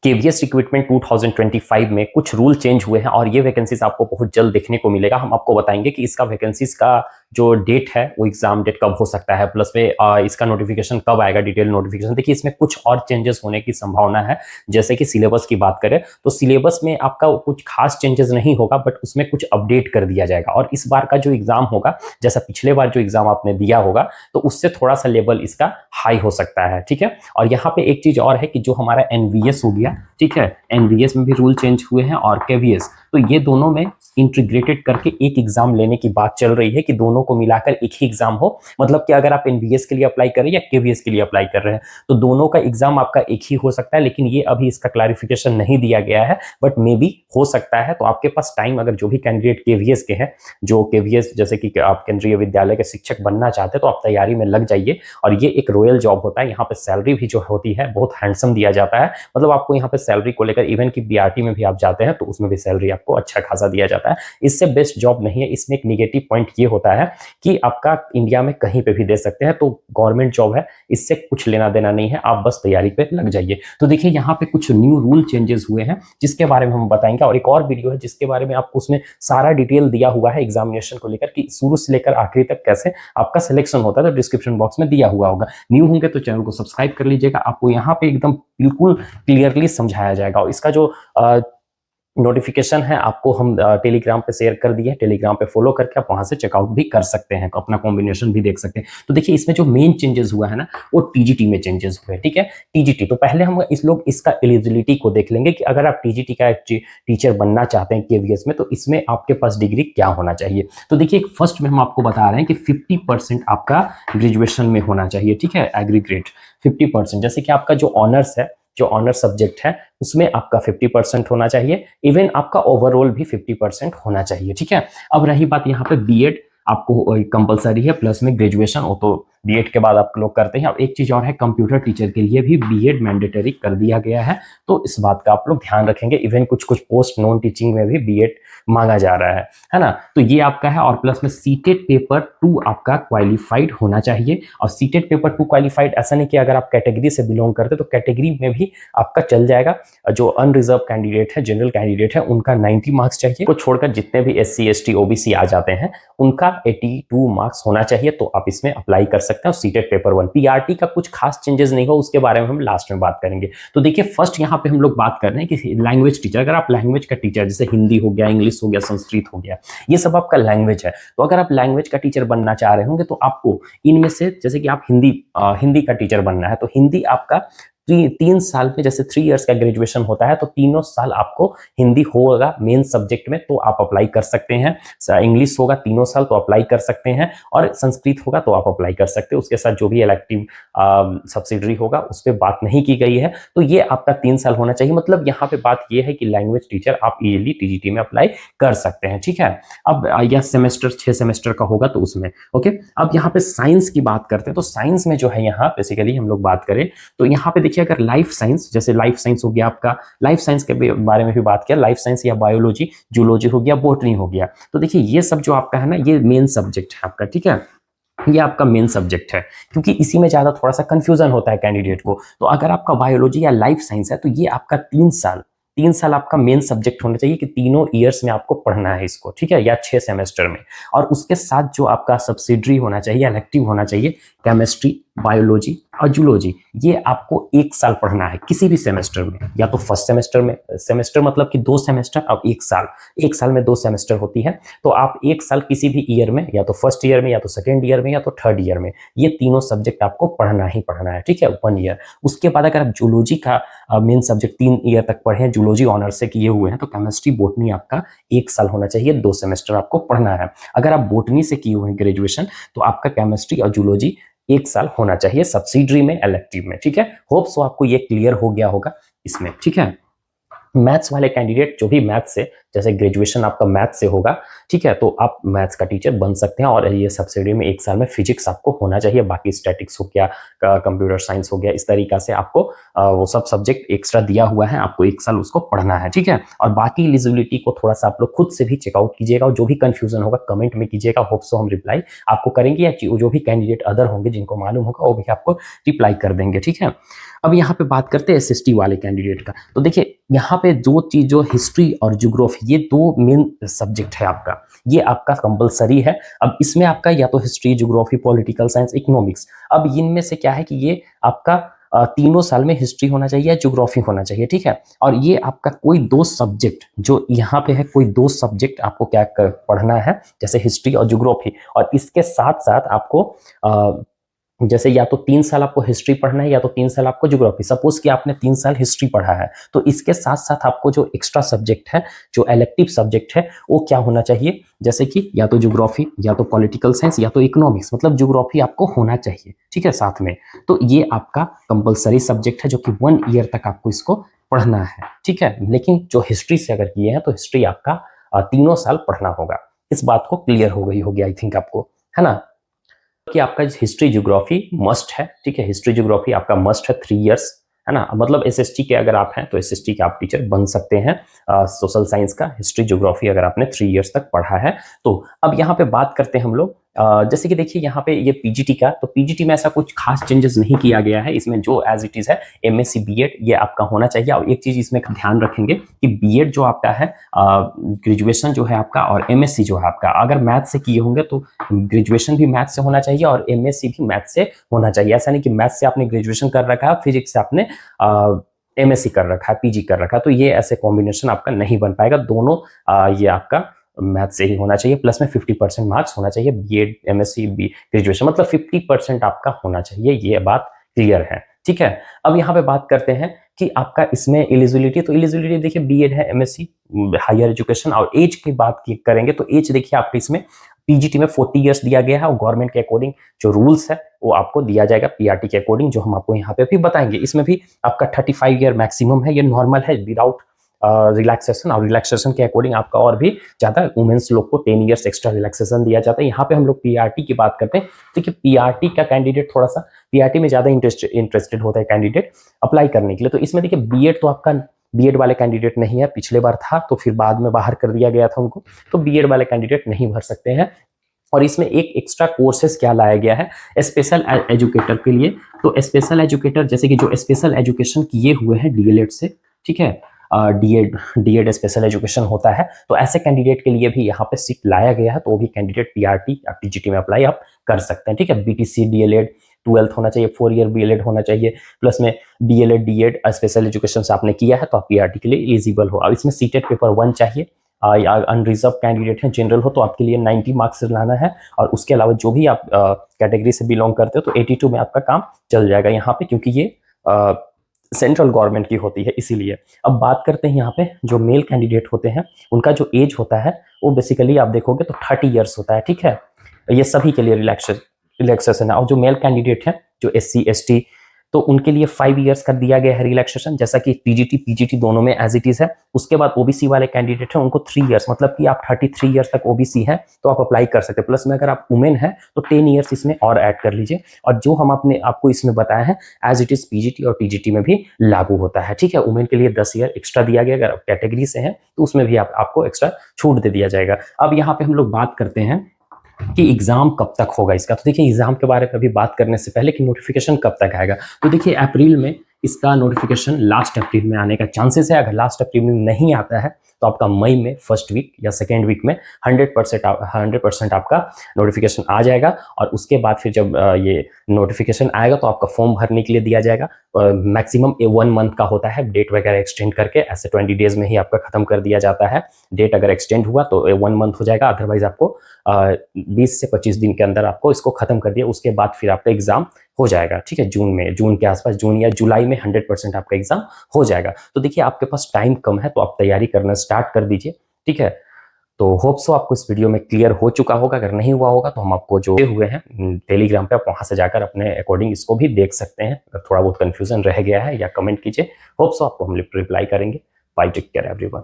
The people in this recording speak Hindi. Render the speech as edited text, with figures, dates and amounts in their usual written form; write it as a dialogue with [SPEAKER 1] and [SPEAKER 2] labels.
[SPEAKER 1] केवीएस रिक्रूटमेंट 2025 में कुछ रूल चेंज हुए हैं और ये वैकेंसीज आपको बहुत जल्द देखने को मिलेगा। हम आपको बताएंगे कि इसका वैकेंसीज का जो डेट है वो एग्जाम डेट कब हो सकता है, प्लस में इसका नोटिफिकेशन कब आएगा, डिटेल नोटिफिकेशन। देखिए इसमें कुछ और चेंजेस होने की संभावना है। जैसे कि सिलेबस की बात करें तो सिलेबस में आपका कुछ खास चेंजेस नहीं होगा, बट उसमें कुछ अपडेट कर दिया जाएगा। और इस बार का जो एग्जाम होगा, जैसा पिछले बार जो एग्जाम आपने दिया होगा, तो उससे थोड़ा सा लेवल इसका हाई हो सकता है, ठीक है। और यहाँ पे एक चीज और है कि जो हमारा एनवीएस हो गया, ठीक है, एनवीएस में भी रूल चेंज हुए हैं और केवीएस, तो ये दोनों में इंटीग्रेटेड करके एक एग्जाम लेने की बात चल रही है कि दोनों को मिलाकर एक ही एग्जाम हो। मतलब कि अगर आप एनवीएस के लिए अप्लाई कर रहे हैं या केवीएस के लिए अप्लाई कर रहे हैं तो दोनों का एग्जाम आपका एक ही हो सकता है, लेकिन ये अभी इसका क्लैरिफिकेशन नहीं दिया गया है, बट मे बी हो सकता है। तो आपके पास टाइम, अगर जो भी कैंडिडेट केवीएस के हैं, जो केवीएस जैसे कि आप केंद्रीय विद्यालय के शिक्षक बनना चाहते हैं, तो आप तैयारी में लग जाइए। और ये एक रॉयल जॉब होता है, यहाँ पे सैलरी भी जो होती है बहुत हैंडसम दिया जाता है। मतलब आपको यहाँ पे सैलरी को लेकर, इवन की बीआरटी में भी आप जाते हैं तो उसमें भी सैलरी आपको अच्छा खासा दिया जाता है। इससे बेस्ट जॉब नहीं है। इसमें एक निगेटिव पॉइंट ये होता है कि आपका इंडिया में कहीं पे भी दे सकते हैं, तो गवर्नमेंट जॉब है, इससे कुछ लेना देना नहीं है, आप बस तैयारी पे लग जाइए। तो देखिए यहाँ पे कुछ न्यू रूल चेंजेस हुए हैं जिसके बारे में हम बताएंगे, और एक और वीडियो है जिसके बारे में आपको उसमें सारा डिटेल दिया हुआ है एग्जामिनेशन को लेकर कि शुरू से लेकर आखिरी तक कैसे आपका सिलेक्शन होता है, तो डिस्क्रिप्शन बॉक्स में दिया हुआ होगा। न्यू होंगे तो चैनल को सब्सक्राइब कर लीजिएगा, आपको यहाँ पे एकदम बिल्कुल क्लियरली समझाया जाएगा। और इसका जो नोटिफिकेशन है आपको हम टेलीग्राम पे शेयर कर दिए, टेलीग्राम पे फॉलो करके आप वहां से चेकआउट भी कर सकते हैं, अपना कॉम्बिनेशन भी देख सकते हैं। तो देखिए इसमें जो मेन चेंजेस हुआ है ना, वो टीजीटी में चेंजेस हुए, ठीक है। टीजीटी, तो पहले हम इस लोग इसका एलिजिबिलिटी को देख लेंगे कि अगर आप टीजीटी का टीचर बनना चाहते हैं केवीएस में, तो इसमें आपके पास डिग्री क्या होना चाहिए। तो देखिए फर्स्ट में हम आपको बता रहे हैं कि 50% आपका ग्रेजुएशन में होना चाहिए, ठीक है, एग्रीगेट 50%। जैसे कि आपका जो ऑनर्स है, जो ऑनर सब्जेक्ट है, उसमें आपका 50% होना चाहिए। इवन आपका ओवरऑल भी 50% होना चाहिए, ठीक है। अब रही बात यहाँ पे बीएड आपको कंपलसरी है, प्लस में ग्रेजुएशन, वो तो बीएड के बाद आप लोग करते हैं। अब एक चीज और है, कंप्यूटर टीचर के लिए भी बीएड मैंडेटरी कर दिया गया है, तो इस बात का आप लोग ध्यान रखेंगे। इवन कुछ कुछ पोस्ट नॉन टीचिंग में भी बीएड मांगा जा रहा है ना। तो ये आपका है। और प्लस में सीटेट पेपर 2 आपका क्वालिफाइड होना चाहिए। और सीटेट पेपर 2 क्वालिफाइड ऐसा नहीं कि अगर आप कैटेगरी से बिलोंग करते तो कैटेगरी में भी आपका चल जाएगा। जो अनरिजर्व कैंडिडेट है, जनरल कैंडिडेट है, उनका 90 मार्क्स चाहिए, को छोड़कर जितने भी एससी एसटी ओबीसी आ जाते हैं उनका 82 मार्क्स होना चाहिए, तो आप इसमें अप्लाई कर सकते हैं। और सीटेट पेपर 1 पीआरटी का कुछ खास चेंजेस नहीं हो, उसके बारे में हम लास्ट में बात करेंगे। तो देखिए फर्स्ट यहाँ पे हम लोग बात कर रहे हैं कि लैंग्वेज टीचर, अगर आप लैंग्वेज का टीचर, जैसे हिंदी हो गया, इंग्लिश हो गया, संस्कृत हो गया, ये सब आपका लैंग्वेज है, तो अगर आप लैंग्वेज का टीचर बनना चाह रहे होंगे तो आपको इनमें से, जैसे कि आप हिंदी का टीचर बनना है, तो हिंदी आपका 3 साल में, जैसे 3 इयर्स का ग्रेजुएशन होता है, तो तीनों साल आपको हिंदी होगा मेन सब्जेक्ट में, तो आप अप्लाई कर सकते हैं। इंग्लिश होगा तीनों साल, तो अप्लाई कर सकते हैं। और संस्कृत होगा तो आप अप्लाई कर सकते हैं। उसके साथ जो भी इलेक्टिव सब्सिडरी होगा उस पर बात नहीं की गई है, तो ये आपका 3 साल होना चाहिए। मतलब यहाँ पे बात ये है कि लैंग्वेज टीचर आप इजीली टीजीटी में अप्लाई कर सकते हैं, ठीक है। अब यह सेमेस्टर 6 सेमेस्टर का होगा तो उसमें ओके। अब यहाँ पे साइंस की बात करते हैं, तो साइंस में जो है यहाँ बेसिकली हम लोग बात करें तो यहाँ पे देखिए, अगर लाइफ साइंस, जैसे लाइफ साइंस हो गया आपका, लाइफ साइंस के बारे में भी बात किया, लाइफ साइंस या बायोलॉजी, जूलॉजी हो गया, बॉटनी हो गया, तो देखिए ये सब जो आपका है ना, ये मेन सब्जेक्ट है आपका, ठीक है। ये आपका मेन सब्जेक्ट है, क्योंकि इसी में ज्यादा थोड़ा सा कंफ्यूजन होता है कैंडिडेट को। तो अगर आपका बायोलॉजी या लाइफ साइंस है तो ये आपका 3 साल आपका मेन सब्जेक्ट होना चाहिए कि तीनों ईयर्स में आपको पढ़ना है इसको, ठीक है, या 6 सेमेस्टर में। और उसके साथ जो आपका सब्सिडरी होना चाहिए, इलेक्टिव होना चाहिए, केमिस्ट्री, बायोलॉजी और जूलॉजी, ये आपको 1 साल पढ़ना है किसी भी सेमेस्टर में, या तो फर्स्ट सेमेस्टर में, सेमेस्टर मतलब कि 2 सेमेस्टर, अब 1 साल में 2 सेमेस्टर होती है, तो आप 1 साल किसी भी ईयर में, या तो फर्स्ट ईयर में, या तो सेकेंड ईयर में, या तो थर्ड ईयर में, ये तीनों सब्जेक्ट आपको पढ़ना ही पढ़ना है, ठीक है, 1 ईयर। उसके बाद अगर आप जूलॉजी का मेन सब्जेक्ट 3 ईयर तक पढ़े हैं, जूलॉजी ऑनर से किए हुए हैं, तो केमिस्ट्री बोटनी आपका 1 साल होना चाहिए, 2 सेमेस्टर आपको पढ़ना है। अगर आप बोटनी से किए हुए हैं ग्रेजुएशन, तो आपका केमिस्ट्री और जूलॉजी 1 साल होना चाहिए सब्सिडरी में, इलेक्टिव में, ठीक है। होप सो आपको ये क्लियर हो गया होगा इसमें, ठीक है। मैथ्स वाले कैंडिडेट जो भी मैथ्स से जैसे ग्रेजुएशन आपका मैथ से होगा, ठीक है, तो आप मैथ्स का टीचर बन सकते हैं। और ये सब्सिडी में 1 साल में फिजिक्स आपको होना चाहिए, बाकी स्टैटिक्स हो गया, कंप्यूटर साइंस हो गया, इस तरीका से आपको वो सब सब्जेक्ट एक्स्ट्रा दिया हुआ है, आपको 1 साल उसको पढ़ना है, ठीक है। और बाकी एलिजिबिलिटी को थोड़ा सा आप लोग खुद से भी चेकआउट कीजिएगा, और जो भी कंफ्यूजन होगा कमेंट में कीजिएगा, होप सो हम रिप्लाई आपको करेंगे, या जो भी कैंडिडेट अदर होंगे जिनको मालूम होगा वो भी आपको रिप्लाई कर देंगे, ठीक है। अब यहाँ पे बात करते हैं एसएसटी वाले कैंडिडेट का। तो देखिए यहाँ पे दो चीज, जो हिस्ट्री और ज्योग्राफी, ये 2 मेन सब्जेक्ट है आपका, ये आपका कंपलसरी है। अब इसमें आपका या तो history, geography, political science, economics, अब इनमें से क्या है कि ये आपका तीनों साल में हिस्ट्री होना चाहिए या ज्योग्राफी होना चाहिए, ठीक है। और ये आपका कोई 2 सब्जेक्ट जो यहाँ पे है, कोई 2 सब्जेक्ट आपको क्या पढ़ना है, जैसे हिस्ट्री और ज्योग्राफी, और इसके साथ साथ आपको जैसे या तो 3 साल आपको हिस्ट्री पढ़ना है या तो 3 साल आपको ज्योग्राफी। सपोज कि आपने 3 साल हिस्ट्री पढ़ा है, तो इसके साथ साथ आपको जो एक्स्ट्रा सब्जेक्ट है, जो इलेक्टिव सब्जेक्ट है, वो क्या होना चाहिए, जैसे कि या तो ज्योग्राफी या तो पॉलिटिकल साइंस या तो इकोनॉमिक्स, मतलब ज्योग्राफी आपको होना चाहिए, ठीक है, साथ में। तो ये आपका कंपलसरी सब्जेक्ट है जो कि 1 ईयर तक आपको इसको पढ़ना है, ठीक है। लेकिन जो हिस्ट्री से अगर किए हैं तो हिस्ट्री आपका तीनों साल पढ़ना होगा। इस बात को क्लियर हो गई होगी आई थिंक आपको, है ना, कि आपका हिस्ट्री ज्योग्राफी मस्ट है, ठीक है। हिस्ट्री ज्योग्राफी आपका मस्ट है, 3 इयर्स, है ना। मतलब एसएसटी के अगर आप हैं तो एसएसटी के आप टीचर बन सकते हैं, सोशल साइंस का हिस्ट्री ज्योग्राफी अगर आपने 3 इयर्स तक पढ़ा है तो। अब यहाँ पे बात करते हैं हम लोग, जैसे कि देखिए यहाँ पे ये पीजीटी का, तो पीजीटी में ऐसा कुछ खास चेंजेस नहीं किया गया है, इसमें जो एज इट इज है एमएससी बीएड ये आपका होना चाहिए। और एक चीज इसमें ध्यान रखेंगे कि बीएड जो आपका है, ग्रेजुएशन जो है आपका, और एमएससी जो है आपका, अगर मैथ से किए होंगे तो ग्रेजुएशन भी मैथ से होना चाहिए और एमएससी भी मैथ से होना चाहिए। ऐसा नहीं कि मैथ से आपने ग्रेजुएशन कर रखा है, फिजिक्स से आपने एमएससी कर रखा है, पीजी कर रखा है, तो ये ऐसे कॉम्बिनेशन आपका नहीं बन पाएगा। दोनों ये आपका मैथ से ही होना चाहिए, प्लस में 50% मार्क्स होना चाहिए, बीएड एमएससी ग्रेजुएशन, मतलब 50% आपका होना चाहिए, ये बात क्लियर है, ठीक है। अब यहाँ पे बात करते हैं कि आपका इसमें एलिजिबिलिटी, तो एलिजिबिलिटी देखिए बीएड है, एमएससी, हायर एजुकेशन। और एज की बात करेंगे तो एज देखिए आपके इसमें पीजीटी में 40 इयर्स दिया गया है, और गवर्नमेंट के अकॉर्डिंग जो रूल्स है वो आपको दिया जाएगा पीआरटी के अकॉर्डिंग, जो हम आपको यहाँ पे भी बताएंगे। इसमें भी आपका 35 ईयर मैक्सिमम है, ये नॉर्मल है विदाउट रिलैक्सेशन, और रिलैक्सेशन के अकॉर्डिंग आपका और भी ज्यादा वुमेन्स लोग को 10 इयर्स एक्स्ट्रा रिलैक्सेशन दिया जाता है। यहाँ पे हम लोग पीआरटी की बात करते हैं, देखिए पीआरटी का कैंडिडेट थोड़ा सा पीआरटी में ज्यादा इंटरेस्टेड होता है कैंडिडेट अप्लाई करने के लिए। तो इसमें देखिए बीएड तो आपका बीएड वाले कैंडिडेट नहीं है, पिछले बार था तो फिर बाद में बाहर कर दिया गया था उनको, तो बीएड वाले कैंडिडेट नहीं भर सकते हैं। और इसमें एक एक्स्ट्रा कोर्सेज क्या लाया गया है स्पेशल एजुकेटर के लिए। तो स्पेशल एजुकेटर जैसे कि जो स्पेशल एजुकेशन किए हुए हैं डीएलएड से, ठीक है, डीएड स्पेशल एजुकेशन होता है, तो ऐसे कैंडिडेट के लिए भी यहाँ पे सीट लाया गया है, तो वो भी कैंडिडेट पीआरटी या टीजीटी में अप्लाई आप कर सकते हैं, ठीक है। बीटीसी डीएलएड 12th होना चाहिए, 4 ईयर बीएलएड होना चाहिए, प्लस में डीएलएड डीएड स्पेशल एजुकेशन से आपने किया है तो आप पीआरटी के लिए एलिजिबल हो। अब इसमें सीटेट पेपर 1 चाहिए, या अनरिजर्व कैंडिडेट है, जनरल हो तो आपके लिए 90 मार्क्स लाना है, और उसके अलावा जो भी आप कैटेगरी से बिलोंग करते हो तो 82 में आपका काम चल जाएगा यहाँ पे, क्योंकि ये सेंट्रल गवर्नमेंट की होती है इसीलिए। अब बात करते हैं यहाँ पे जो मेल कैंडिडेट होते हैं उनका जो एज होता है वो बेसिकली आप देखोगे तो 30 इयर्स होता है, ठीक है। ये सभी के लिए रिलैक्सेशन है। और जो मेल कैंडिडेट है जो एससी एसटी, तो उनके लिए 5 इयर्स का दिया गया है रिलैक्सेशन, जैसा कि पीजीटी दोनों में एज इट इज है। उसके बाद ओबीसी वाले कैंडिडेट हैं उनको 3 इयर्स, मतलब कि आप 33 इयर्स तक ओबीसी हैं तो आप अप्लाई कर सकते हैं। प्लस में अगर आप वुमेन है तो 10 इयर्स इसमें और ऐड कर लीजिए। और जो हम आपको इसमें बताया है एज इट इज पीजीटी और टीजीटी में भी लागू होता है, ठीक है। वुमेन के लिए 10 ईयर एक्स्ट्रा दिया गया, अगर आप कैटेगरी से हैं तो उसमें भी आपको एक्स्ट्रा छूट दे दिया जाएगा। अब यहाँ पे हम लोग बात करते हैं कि एग्जाम कब तक होगा इसका। तो देखिए एग्जाम के बारे में अभी बात करने से पहले कि नोटिफिकेशन कब तक आएगा, तो देखिए अप्रैल में इसका नोटिफिकेशन लास्ट अप्रैल में आने का चांसेस है। अगर लास्ट अप्रैल में नहीं आता है तो आपका मई में फर्स्ट वीक या सेकेंड वीक में 100% आपका नोटिफिकेशन आ जाएगा। और उसके बाद फिर जब ये नोटिफिकेशन आएगा तो आपका फॉर्म भरने के लिए दिया जाएगा। मैक्सिमम 1 मंथ का होता है, डेट वगैरह एक्सटेंड करके ऐसे 20 डेज में ही आपका खत्म कर दिया जाता है। डेट अगर एक्सटेंड हुआ तो 1 मंथ हो जाएगा, अदरवाइज आपको 20 से 25 दिन के अंदर आपको इसको खत्म कर दिया। उसके बाद फिर आपका एग्जाम हो जाएगा, ठीक है। जून के आसपास, जून या जुलाई में 100% आपका एग्जाम हो जाएगा। तो देखिए आपके पास टाइम कम है तो आप तैयारी करना स्टार्ट कर दीजिए, ठीक है। तो होप सो आपको इस वीडियो में क्लियर हो चुका होगा। अगर नहीं हुआ होगा तो हम आपको जो हुए हैं टेलीग्राम पे, आप वहां से जाकर अपने अकॉर्डिंग इसको भी देख सकते हैं। अगर थोड़ा बहुत कंफ्यूजन रह गया है या कमेंट कीजिए, होप सो आपको हम रिप्लाई करेंगे। Bye, take care everyone.